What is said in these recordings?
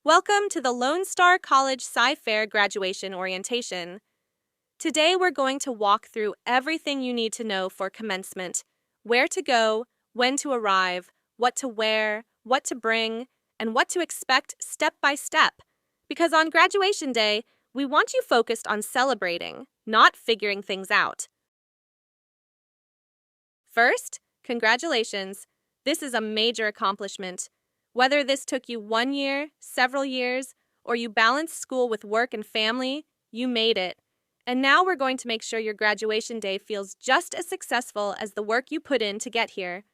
Welcome to the Lone Star College-CyFair graduation orientation. Today we're going to walk through everything you need to know for commencement: where to go, when to arrive, what to wear, what to bring, and what to expect step by step. Because on graduation day, we want you focused on celebrating, not figuring things out. First, congratulations. This is a major accomplishment. Whether this took you 1 year, several years, or you balanced school with work and family, you made it. And now we're going to make sure your graduation day feels just as successful as the work you put in to get here.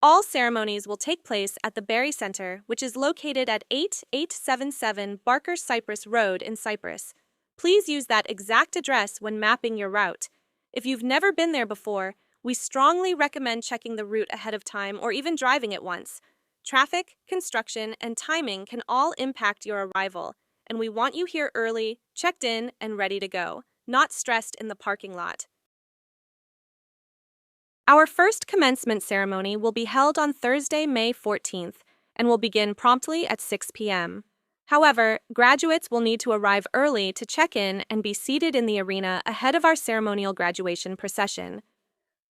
All ceremonies will take place at the Berry Center, which is located at 8877 Barker Cypress Road in Cypress. Please use that exact address when mapping your route. If you've never been there before, we strongly recommend checking the route ahead of time or even driving it once. Traffic, construction, and timing can all impact your arrival, and we want you here early, checked in, and ready to go, not stressed in the parking lot. Our first commencement ceremony will be held on Thursday, May 14th, and will begin promptly at 6 p.m. However, graduates will need to arrive early to check in and be seated in the arena ahead of our ceremonial graduation procession.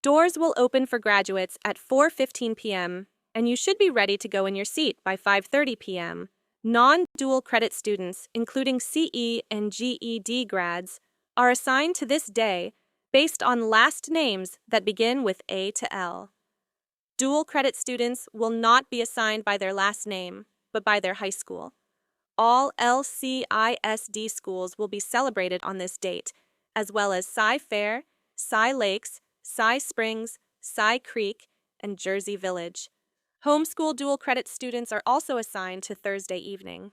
Doors will open for graduates at 4:15 p.m., and you should be ready to go in your seat by 5:30 p.m. Non-dual credit students, including CE and GED grads, are assigned to this day based on last names that begin with A to L. Dual credit students will not be assigned by their last name, but by their high school. All LCISD schools will be celebrated on this date, as well as CyFair, Cy Lakes, Cy Springs, Cy Creek, and Jersey Village. Homeschool dual credit students are also assigned to Thursday evening.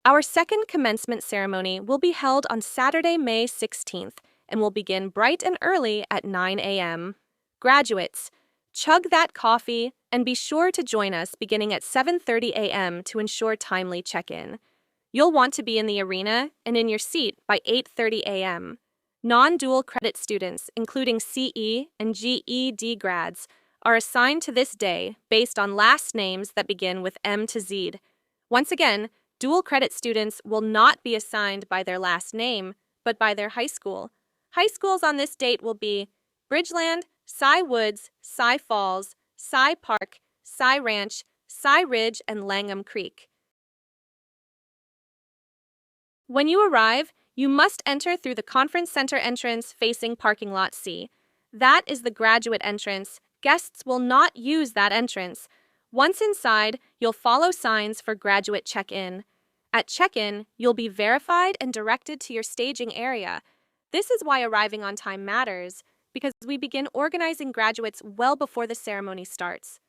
Our second commencement ceremony will be held on Saturday, May 16th, and will begin bright and early at 9 a.m. Graduates, chug that coffee and be sure to join us beginning at 7:30 a.m. to ensure timely check-in. You'll want to be in the arena and in your seat by 8:30 a.m. Non-dual credit students, including CE and GED grads, are assigned to this day based on last names that begin with M to Z. Once again, dual credit students will not be assigned by their last name, but by their high school. High schools on this date will be Bridgeland, Cy Woods, Cy Falls, Cy Park, Cy Ranch, Cy Ridge, and Langham Creek. When you arrive, you must enter through the Conference Center entrance facing Parking Lot C. That is the graduate entrance. Guests will not use that entrance. Once inside, you'll follow signs for graduate check-in. At check-in, you'll be verified and directed to your staging area. This is why arriving on time matters, because we begin organizing graduates well before the ceremony starts.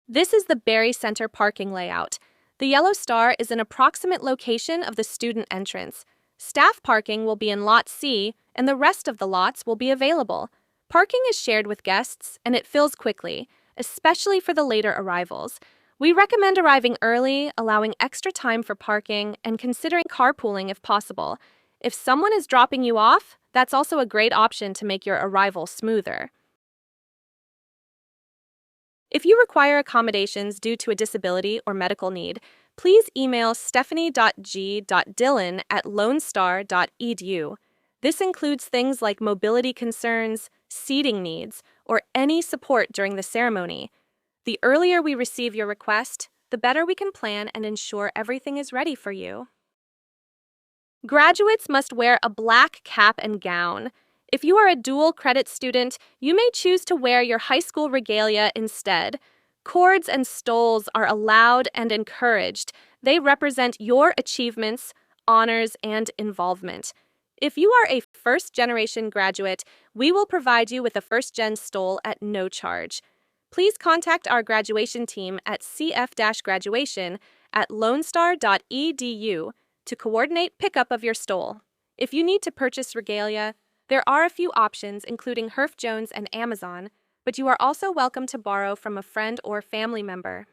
This is the Berry Center parking layout. The yellow star is an approximate location of the student entrance. Staff parking will be in Lot C, and the rest of the lots will be available. Parking is shared with guests, and it fills quickly, especially for the later arrivals. We recommend arriving early, allowing extra time for parking, and considering carpooling if possible. If someone is dropping you off, that's also a great option to make your arrival smoother. If you require accommodations due to a disability or medical need, please email stephanie.g.dillon@lonestar.edu. This includes things like mobility concerns, seating needs, or any support during the ceremony. The earlier we receive your request, the better we can plan and ensure everything is ready for you. Graduates must wear a black cap and gown. If you are a dual credit student, you may choose to wear your high school regalia instead. Cords and stoles are allowed and encouraged. They represent your achievements, honors, and involvement. If you are a first-generation graduate, we will provide you with a first-gen stole at no charge. Please contact our graduation team at cf-graduation@lonestar.edu to coordinate pickup of your stole. If you need to purchase regalia, there are a few options, including Herff Jones and Amazon, but you are also welcome to borrow from a friend or family member.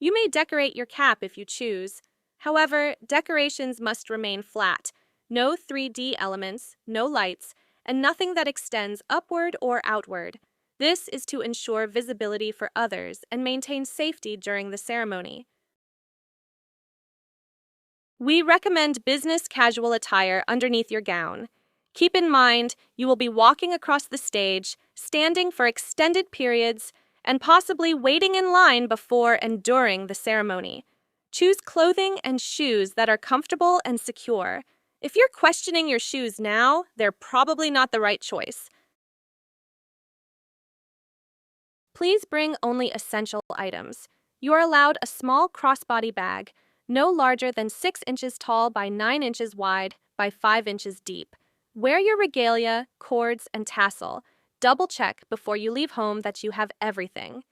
You may decorate your cap if you choose. However, decorations must remain flat. No 3D elements, no lights, and nothing that extends upward or outward. This is to ensure visibility for others and maintain safety during the ceremony. We recommend business casual attire underneath your gown. Keep in mind, you will be walking across the stage, standing for extended periods, and possibly waiting in line before and during the ceremony. Choose clothing and shoes that are comfortable and secure. If you're questioning your shoes now, they're probably not the right choice. Please bring only essential items. You are allowed a small crossbody bag, no larger than 6 inches tall by 9 inches wide by 5 inches deep. Wear your regalia, cords, and tassel. Double check before you leave home that you have everything.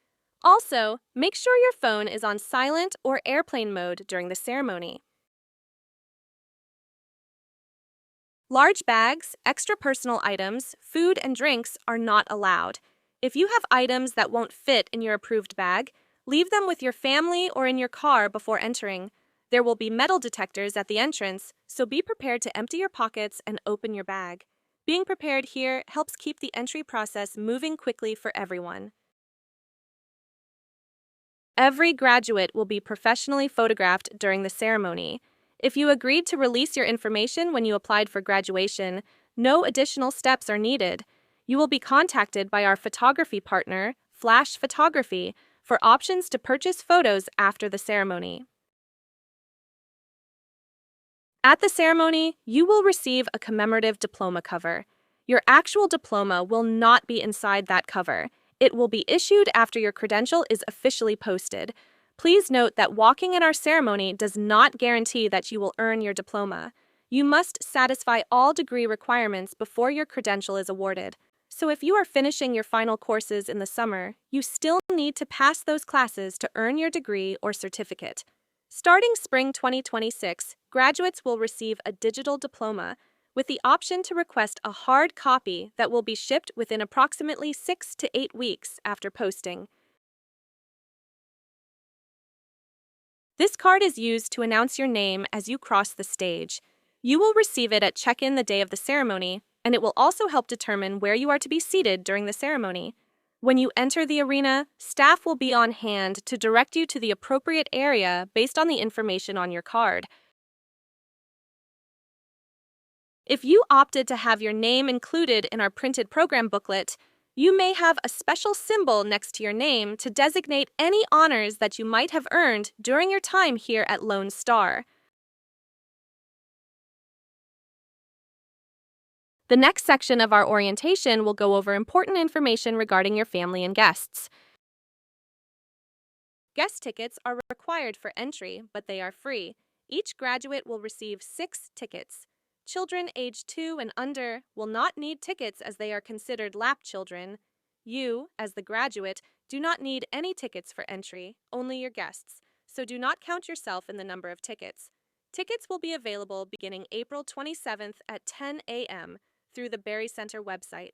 Also, make sure your phone is on silent or airplane mode during the ceremony. Large bags, extra personal items, food, and drinks are not allowed. If you have items that won't fit in your approved bag, leave them with your family or in your car before entering. There will be metal detectors at the entrance, so be prepared to empty your pockets and open your bag. Being prepared here helps keep the entry process moving quickly for everyone. Every graduate will be professionally photographed during the ceremony. If you agreed to release your information when you applied for graduation, no additional steps are needed. You will be contacted by our photography partner, Flash Photography, for options to purchase photos after the ceremony. At the ceremony, you will receive a commemorative diploma cover. Your actual diploma will not be inside that cover. It will be issued after your credential is officially posted. Please note that walking in our ceremony does not guarantee that you will earn your diploma. You must satisfy all degree requirements before your credential is awarded. So if you are finishing your final courses in the summer, you still need to pass those classes to earn your degree or certificate. Starting spring 2026, graduates will receive a digital diploma with the option to request a hard copy that will be shipped within approximately 6 to 8 weeks after posting. This card is used to announce your name as you cross the stage. You will receive it at check-in the day of the ceremony, and it will also help determine where you are to be seated during the ceremony. When you enter the arena, staff will be on hand to direct you to the appropriate area based on the information on your card. If you opted to have your name included in our printed program booklet, you may have a special symbol next to your name to designate any honors that you might have earned during your time here at Lone Star. The next section of our orientation will go over important information regarding your family and guests. Guest tickets are required for entry, but they are free. Each graduate will receive 6 tickets. Children aged 2 and under will not need tickets as they are considered lap children. You, as the graduate, do not need any tickets for entry, only your guests, so do not count yourself in the number of tickets. Tickets will be available beginning April 27th at 10 a.m. through the Berry Center website.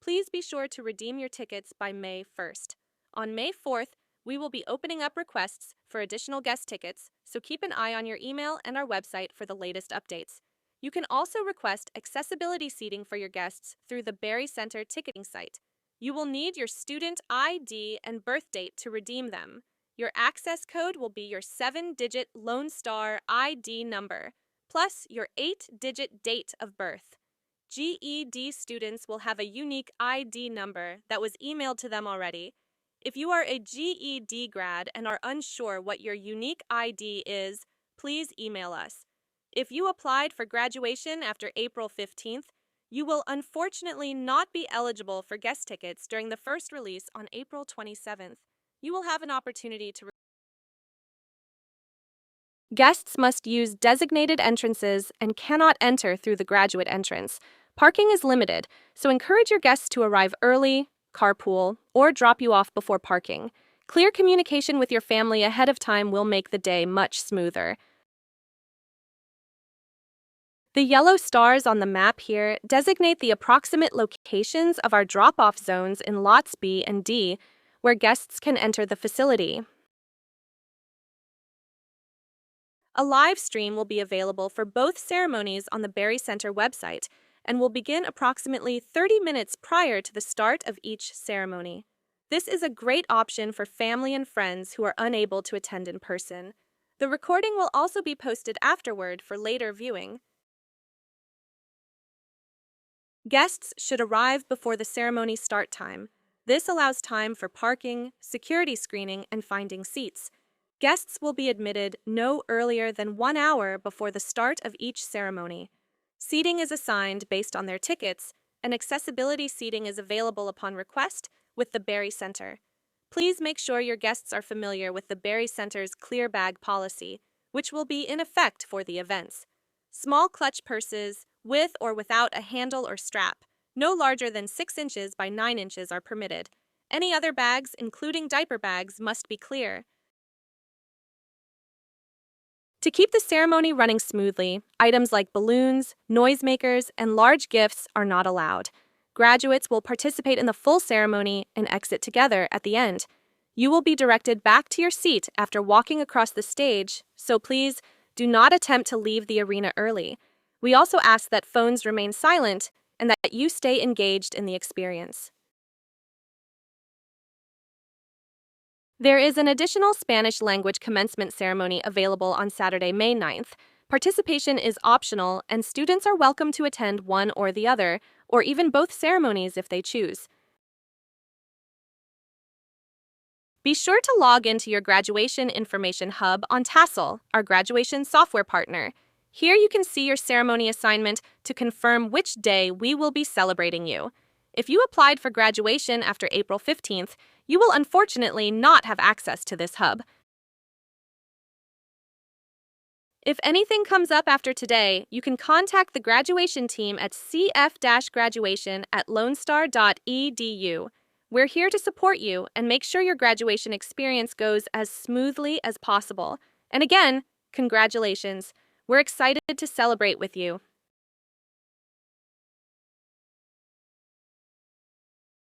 Please be sure to redeem your tickets by May 1st. On May 4th, we will be opening up requests for additional guest tickets, so keep an eye on your email and our website for the latest updates. You can also request accessibility seating for your guests through the Berry Center ticketing site. You will need your student ID and birth date to redeem them. Your access code will be your 7-digit Lone Star ID number, plus your 8-digit date of birth. GED students will have a unique ID number that was emailed to them already. If you are a GED grad and are unsure what your unique ID is, please email us. If you applied for graduation after April 15th, you will unfortunately not be eligible for guest tickets during the first release on April 27th. You will have an opportunity to. Guests must use designated entrances and cannot enter through the graduate entrance. Parking is limited, so encourage your guests to arrive early, carpool, or drop you off before parking. Clear communication with your family ahead of time will make the day much smoother. The yellow stars on the map here designate the approximate locations of our drop-off zones in lots B and D, where guests can enter the facility. A live stream will be available for both ceremonies on the Berry Center website, and will begin approximately 30 minutes prior to the start of each ceremony. This is a great option for family and friends who are unable to attend in person. The recording will also be posted afterward for later viewing. Guests should arrive before the ceremony start time. This allows time for parking, security screening, and finding seats. Guests will be admitted no earlier than 1 hour before the start of each ceremony. Seating is assigned based on their tickets, and accessibility seating is available upon request with the Berry Center. Please make sure your guests are familiar with the Berry Center's clear bag policy, which will be in effect for the events. Small clutch purses, with or without a handle or strap, no larger than 6 inches by 9 inches are permitted. Any other bags, including diaper bags, must be clear. To keep the ceremony running smoothly, items like balloons, noisemakers, and large gifts are not allowed. Graduates will participate in the full ceremony and exit together at the end. You will be directed back to your seat after walking across the stage, so please do not attempt to leave the arena early. We also ask that phones remain silent and that you stay engaged in the experience. There is an additional Spanish language commencement ceremony available on Saturday, May 9th. Participation is optional, and students are welcome to attend one or the other, or even both ceremonies if they choose. Be sure to log into your Graduation Information Hub on Tassel, our graduation software partner. Here you can see your ceremony assignment to confirm which day we will be celebrating you. If you applied for graduation after April 15th, you will unfortunately not have access to this hub. If anything comes up after today, you can contact the graduation team at cf-graduation@lonestar.edu. We're here to support you and make sure your graduation experience goes as smoothly as possible. And again, congratulations. We're excited to celebrate with you.